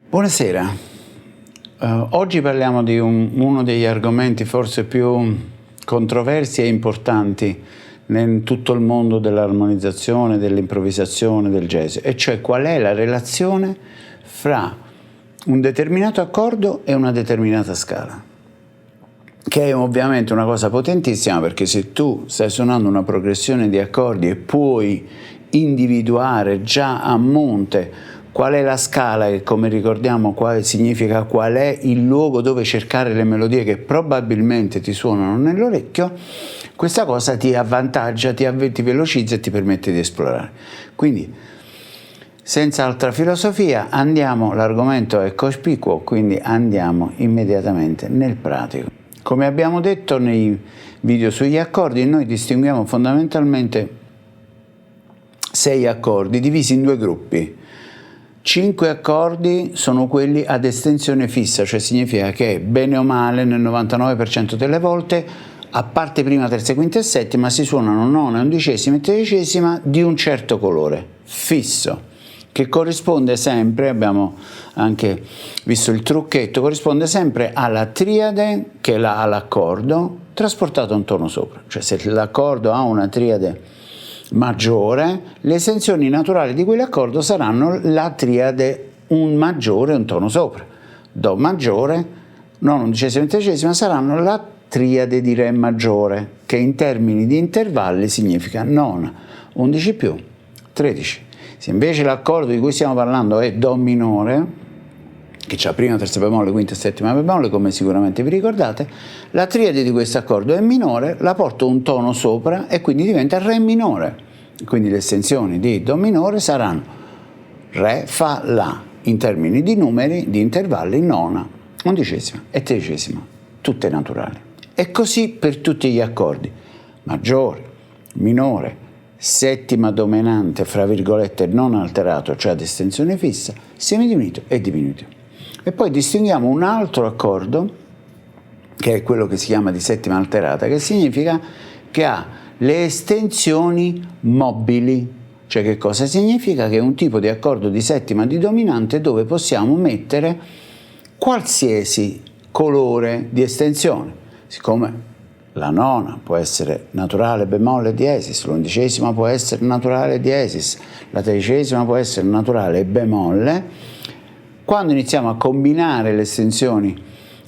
Buonasera, oggi parliamo di uno degli argomenti forse più controversi e importanti in tutto il mondo dell'armonizzazione, dell'improvvisazione, del jazz, e cioè qual è la relazione fra un determinato accordo e una determinata scala, che è ovviamente una cosa potentissima, perché se tu stai suonando una progressione di accordi e puoi individuare già a monte qual è la scala e, come ricordiamo, significa qual è il luogo dove cercare le melodie che probabilmente ti suonano nell'orecchio, questa cosa ti avvantaggia, ti velocizza e ti permette di esplorare. Quindi, senza altra filosofia, l'argomento è cospicuo, quindi andiamo immediatamente nel pratico. Come abbiamo detto nei video sugli accordi, noi distinguiamo fondamentalmente 6 accordi divisi in 2 gruppi. 5 accordi sono quelli ad estensione fissa, cioè significa che bene o male nel 99% delle volte, a parte prima, terza, quinta e settima, si suonano nona, undicesima e tredicesima di un certo colore fisso, che corrisponde sempre, abbiamo anche visto il trucchetto, corrisponde sempre alla triade che ha l'accordo trasportato un tono sopra. Cioè se l'accordo ha una triade maggiore, le estensioni naturali di quell'accordo saranno la triade un maggiore e un tono sopra. Do maggiore, non undicesima e tredicesima, saranno la triade di Re maggiore, che in termini di intervalli significa nona, 11 più, 13. Se invece l'accordo di cui stiamo parlando è Do minore, che c'ha prima, terza bemolle, quinta e settima bemolle, come sicuramente vi ricordate, la triade di questo accordo è minore, la porto un tono sopra e quindi diventa Re minore. Quindi le estensioni di Do minore saranno Re, Fa, La, in termini di numeri, di intervalli, nona, undicesima e tredicesima, tutte naturali. E così per tutti gli accordi, maggiore, minore, settima dominante, fra virgolette, non alterato, cioè ad estensione fissa, semidiminuito e diminuito. E poi distinguiamo un altro accordo, che è quello che si chiama di settima alterata, che significa che ha le estensioni mobili. Cioè che cosa significa? Che è un tipo di accordo di settima di dominante dove possiamo mettere qualsiasi colore di estensione. Siccome la nona può essere naturale bemolle diesis, l'undicesima può essere naturale diesis, la tredicesima può essere naturale bemolle, quando iniziamo a combinare le estensioni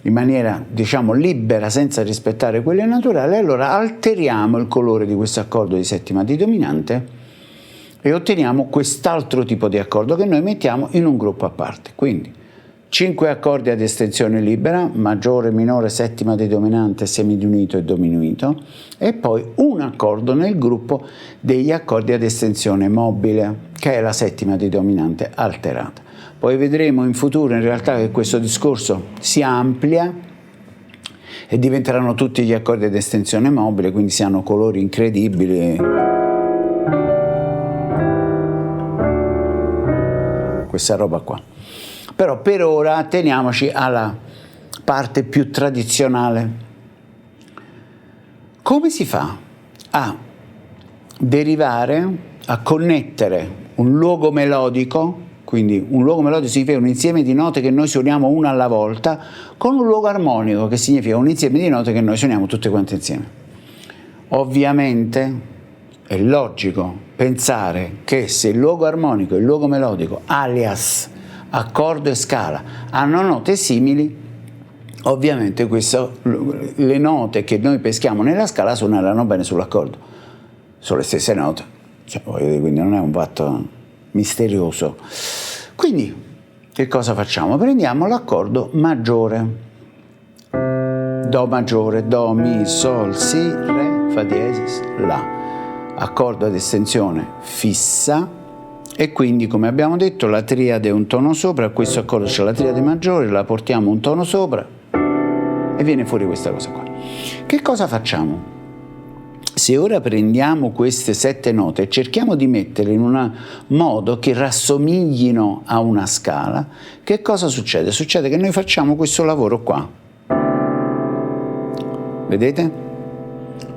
in maniera, diciamo, libera, senza rispettare quelle naturali, allora alteriamo il colore di questo accordo di settima di dominante e otteniamo quest'altro tipo di accordo che noi mettiamo in un gruppo a parte. Quindi 5 accordi ad estensione libera, maggiore, minore, settima di dominante, semidiunito e dominuito, e poi un accordo nel gruppo degli accordi ad estensione mobile, che è la settima di dominante alterata. Poi vedremo in futuro in realtà che questo discorso si amplia e diventeranno tutti gli accordi ad estensione mobile, quindi si hanno colori incredibili. Questa roba qua. Però per ora teniamoci alla parte più tradizionale. Come si fa a derivare, a connettere un luogo melodico, quindi un luogo melodico significa un insieme di note che noi suoniamo una alla volta, con un luogo armonico, che significa un insieme di note che noi suoniamo tutte quante insieme? Ovviamente è logico pensare che se il luogo armonico e il luogo melodico, alias accordo e scala, hanno note simili, ovviamente le note che noi peschiamo nella scala suoneranno bene sull'accordo. Sono le stesse note, quindi non è un fatto misterioso. Quindi che cosa facciamo? Prendiamo l'accordo maggiore, Do maggiore, Do, Mi, Sol, Si, Re, Fa diesis, La, accordo ad estensione fissa, e quindi, come abbiamo detto, la triade è un tono sopra. A questo accordo c'è la triade maggiore, la portiamo un tono sopra e viene fuori questa cosa qua. Che cosa facciamo? Se ora prendiamo queste 7 note e cerchiamo di metterle in un modo che rassomiglino a una scala, che cosa succede? Succede che noi facciamo questo lavoro qua. Vedete?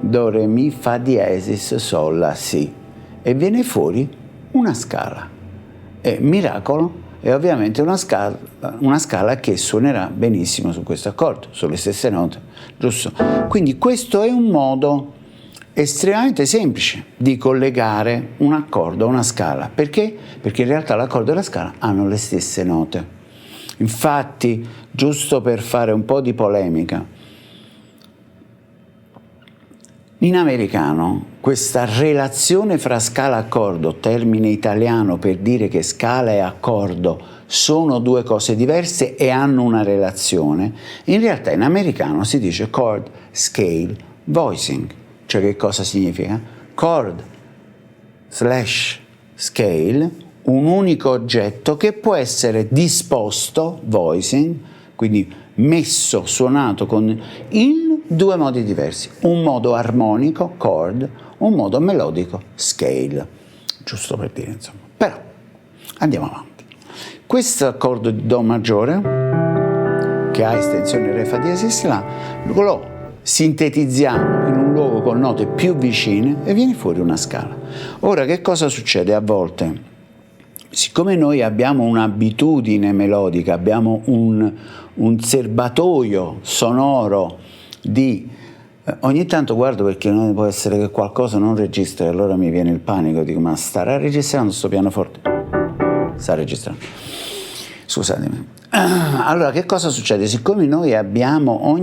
Do, Re, Mi, Fa diesis, Sol, La, Si. E viene fuori una scala. E miracolo, è ovviamente una scala che suonerà benissimo su questo accordo, sulle stesse note, giusto? Quindi questo è un modo estremamente semplice di collegare un accordo a una scala. Perché? Perché in realtà l'accordo e la scala hanno le stesse note. Infatti, giusto per fare un po' di polemica, in americano questa relazione fra scala e accordo, termine italiano per dire che scala e accordo sono due cose diverse e hanno una relazione, in realtà in americano si dice chord, scale, voicing. Cioè che cosa significa? Chord / scale, un unico oggetto che può essere disposto, voicing, quindi messo, suonato in due modi diversi, un modo armonico, chord, un modo melodico, scale, giusto per dire, insomma. Però andiamo avanti. Questo accordo di Do maggiore, che ha estensione Re Fa diesis La, lo sintetizziamo in un luogo con note più vicine e viene fuori una scala. Ora, che cosa succede a volte? Siccome noi abbiamo un'abitudine melodica, abbiamo un serbatoio sonoro di... ogni tanto guardo perché non può essere che qualcosa non registra e allora mi viene il panico, dico ma starà registrando sto pianoforte? Sta registrando. Scusatemi. Allora, che cosa succede? Siccome noi abbiamo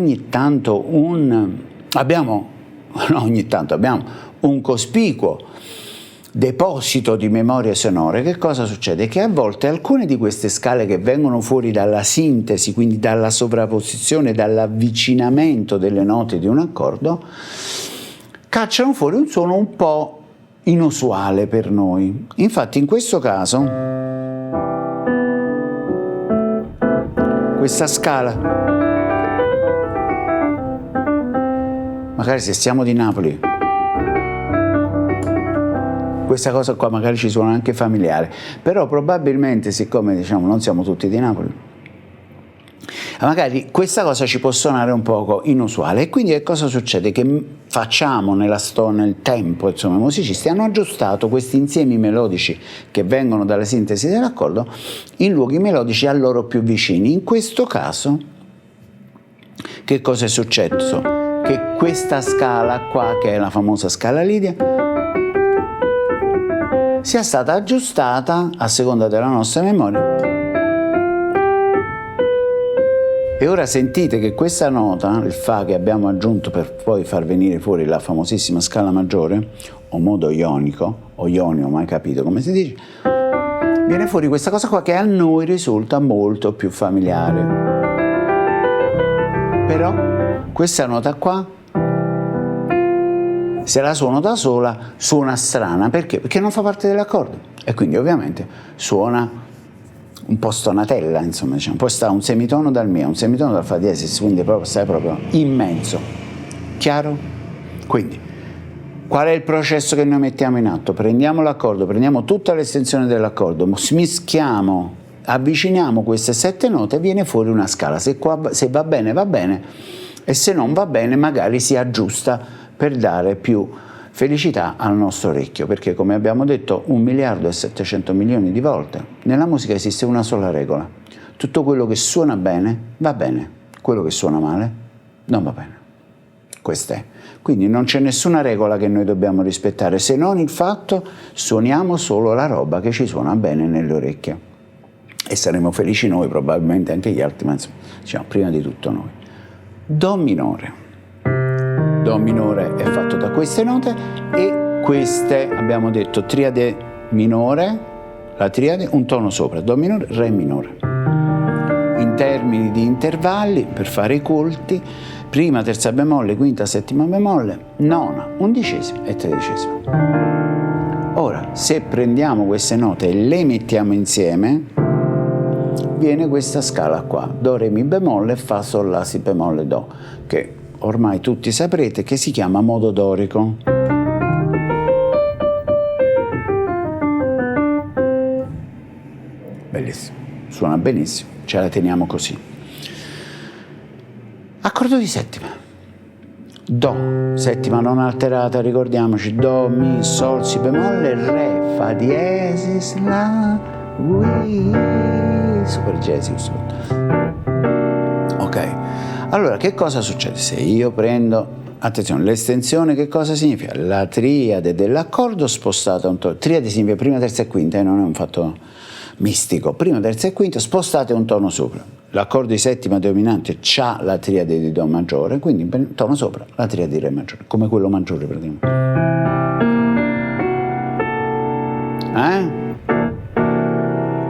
abbiamo un cospicuo deposito di memorie sonore, che cosa succede? Che a volte alcune di queste scale che vengono fuori dalla sintesi, quindi dalla sovrapposizione, dall'avvicinamento delle note di un accordo, cacciano fuori un suono un po' inusuale per noi. Infatti in questo caso questa scala, magari se siamo di Napoli, questa cosa qua magari ci suona anche familiare, però probabilmente, siccome diciamo non siamo tutti di Napoli, magari questa cosa ci può suonare un poco inusuale. E quindi che cosa succede? Che facciamo nel tempo, insomma, i musicisti hanno aggiustato questi insiemi melodici che vengono dalla sintesi dell'accordo in luoghi melodici a loro più vicini. In questo caso, che cosa è successo? Che questa scala qua, che è la famosa scala Lidia, sia stata aggiustata a seconda della nostra memoria. E ora sentite che questa nota, il Fa che abbiamo aggiunto per poi far venire fuori la famosissima scala maggiore, o modo ionico, o ionio, mai capito come si dice, viene fuori questa cosa qua che a noi risulta molto più familiare. Però questa nota qua, se la suono da sola, suona strana. Perché? Perché non fa parte dell'accordo. E quindi ovviamente suona un po' stonatella, insomma, diciamo. Poi sta un semitono dal mio, un semitono dal Fa diesis, quindi stai proprio in mezzo. Chiaro? Quindi, qual è il processo che noi mettiamo in atto? Prendiamo l'accordo, prendiamo tutta l'estensione dell'accordo, mischiamo, avviciniamo queste 7 note e viene fuori una scala. Se va bene, e se non va bene magari si aggiusta per dare più felicità al nostro orecchio, perché come abbiamo detto 1.700.000.000 di volte, nella musica esiste una sola regola: tutto quello che suona bene, quello che suona male non va bene. Questa è. Quindi non c'è nessuna regola che noi dobbiamo rispettare, se non il fatto suoniamo solo la roba che ci suona bene nelle orecchie. E saremo felici noi, probabilmente anche gli altri, ma insomma, diciamo, prima di tutto noi. Do minore. Do minore è fatto da queste note e queste, abbiamo detto, triade minore, la triade, un tono sopra, Do minore, Re minore. In termini di intervalli, per fare i culti, prima, terza bemolle, quinta, settima bemolle, nona, undicesima e tredicesima. Ora, se prendiamo queste note e le mettiamo insieme, viene questa scala qua, Do, Re, Mi bemolle, Fa, Sol, La, Si bemolle, Do, che ormai tutti saprete che si chiama modo dorico. Bellissimo, suona benissimo, ce la teniamo così. Accordo di settima. Do, settima non alterata, ricordiamoci, Do, Mi, Sol, Si bemolle, Re, Fa diesis, La, super jazz. Ok, allora che cosa succede se io prendo, attenzione, l'estensione che cosa significa? La triade dell'accordo spostata un tono. Triade significa prima, terza e quinta, non è un fatto mistico. Prima, terza e quinta spostate un tono sopra. L'accordo di settima dominante c'ha la triade di do maggiore, quindi un tono sopra la triade di re maggiore, come quello maggiore praticamente.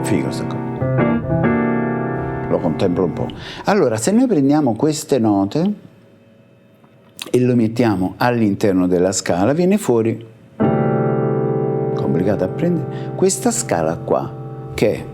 Figo sta cosa. Lo contemplo un po'. Allora, se noi prendiamo queste note e lo mettiamo all'interno della scala, viene fuori, complicato a prendere, questa scala qua, che è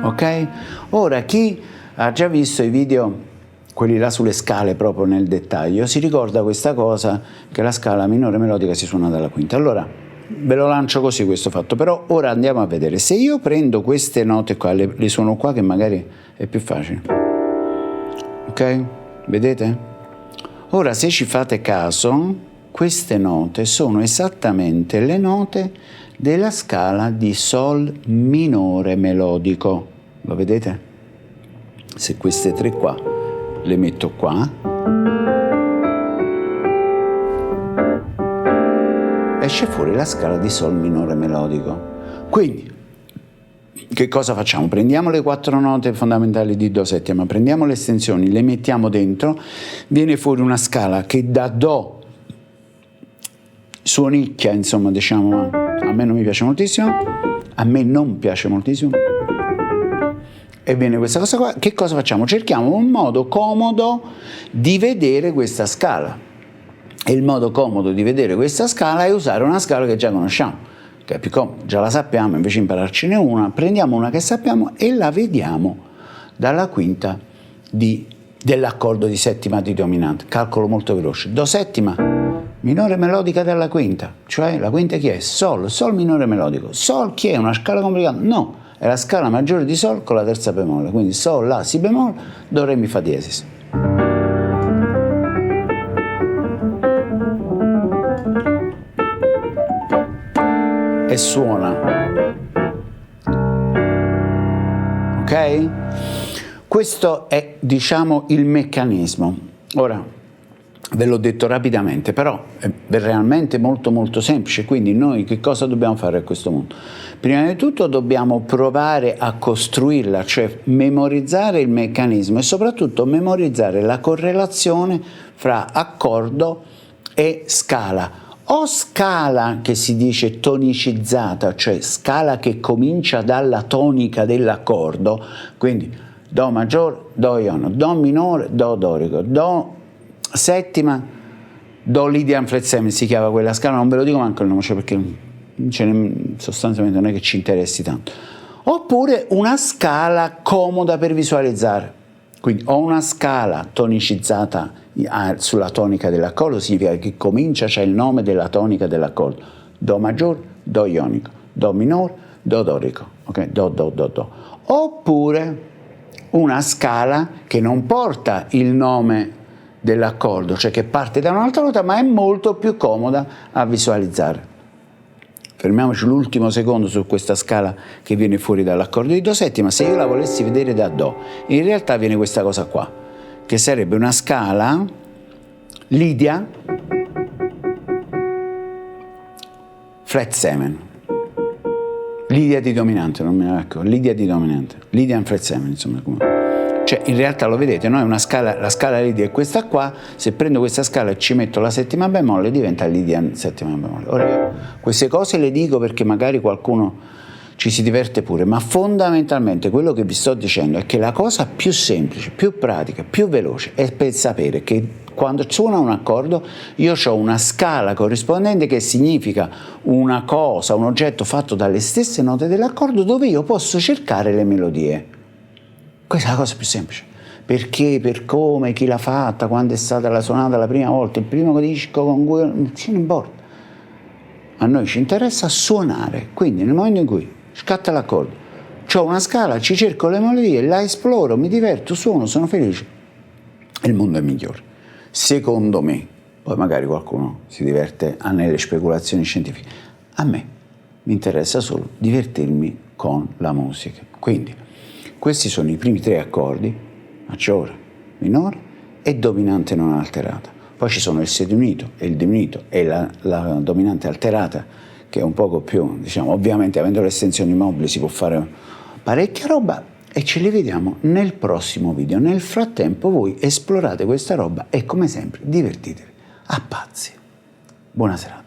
ok? Ora, chi ha già visto i video, quelli là sulle scale proprio nel dettaglio, si ricorda questa cosa, che la scala minore melodica si suona dalla quinta. Allora, ve lo lancio così questo fatto, però ora andiamo a vedere. Se io prendo queste note qua, le suono qua, che magari è più facile. Ok? Vedete? Ora, se ci fate caso, queste note sono esattamente le note della scala di Sol minore melodico. Lo vedete? Se queste tre qua le metto qua, esce fuori la scala di Sol minore melodico. Quindi, che cosa facciamo? Prendiamo le quattro note fondamentali di Do settima, prendiamo le estensioni, le mettiamo dentro, viene fuori una scala che da Do suonicchia, insomma, diciamo, a me non mi piace moltissimo, e viene questa cosa qua. Che cosa facciamo? Cerchiamo un modo comodo di vedere questa scala, e il modo comodo di vedere questa scala è usare una scala che già conosciamo, che è più comodo, già la sappiamo, invece di impararcene una, prendiamo una che sappiamo e la vediamo dalla quinta dell'accordo di settima di dominante. Calcolo molto veloce: Do settima minore melodica della quinta, cioè la quinta chi è? Sol minore melodico. Sol chi è? Una scala complicata? No, è la scala maggiore di Sol con la terza bemolle, quindi Sol, La, Si bemolle, Do, Re, Mi, Fa diesis. E suona. Ok? Questo è, diciamo, il meccanismo. Ora, ve l'ho detto rapidamente, però è realmente molto molto semplice. Quindi noi che cosa dobbiamo fare a questo punto? Prima di tutto dobbiamo provare a costruirla, cioè memorizzare il meccanismo e soprattutto memorizzare la correlazione fra accordo e scala. O scala che si dice tonicizzata, cioè scala che comincia dalla tonica dell'accordo, quindi Do maggiore, Do ionico, Do minore, Do dorico, Do settima, Do Lydian flat 7 si chiama quella scala, non ve lo dico manco il nome, cioè perché sostanzialmente non è che ci interessi tanto. Oppure una scala comoda per visualizzare, quindi ho una scala tonicizzata sulla tonica dell'accordo, significa che comincia, c'è il nome della tonica dell'accordo: Do maggiore, Do ionico, Do minore, Do dorico, ok? Do. Oppure una scala che non porta il nome dell'accordo, cioè che parte da un'altra nota, ma è molto più comoda a visualizzare. Fermiamoci l'ultimo secondo su questa scala che viene fuori dall'accordo di Do settima. Se io la volessi vedere da Do, in realtà viene questa cosa qua, che sarebbe una scala Lydia flat 7, Lydia di dominante, non me ne ecco, Lydia di dominante, Lydian flat 7, insomma, cioè in realtà lo vedete, no? È una scala, la scala Lydia è questa qua. Se prendo questa scala e ci metto la settima bemolle, diventa Lydian settima bemolle. Ora io queste cose le dico perché magari qualcuno ci si diverte pure, ma fondamentalmente quello che vi sto dicendo è che la cosa più semplice, più pratica, più veloce è per sapere che quando suona un accordo io ho una scala corrispondente, che significa una cosa, un oggetto fatto dalle stesse note dell'accordo, dove io posso cercare le melodie. Questa è la cosa più semplice. Perché, per come, chi l'ha fatta, quando è stata la suonata la prima volta, il primo disco con cui, non ce ne importa. A noi ci interessa suonare, quindi nel momento in cui scatta l'accordo, ho una scala, ci cerco le melodie, la esploro, mi diverto, suono, sono felice, e il mondo è migliore. Secondo me, Poi magari qualcuno si diverte nelle speculazioni scientifiche. A me mi interessa solo divertirmi con la musica. Quindi questi sono i primi 3 accordi: maggiore, minore e dominante non alterata. Poi ci sono il semiunito e il diminuito e la dominante alterata, che è un poco più, diciamo, ovviamente avendo le estensioni mobili si può fare parecchia roba, e ce li vediamo nel prossimo video. Nel frattempo voi esplorate questa roba e come sempre divertitevi a pazzi. Buona serata.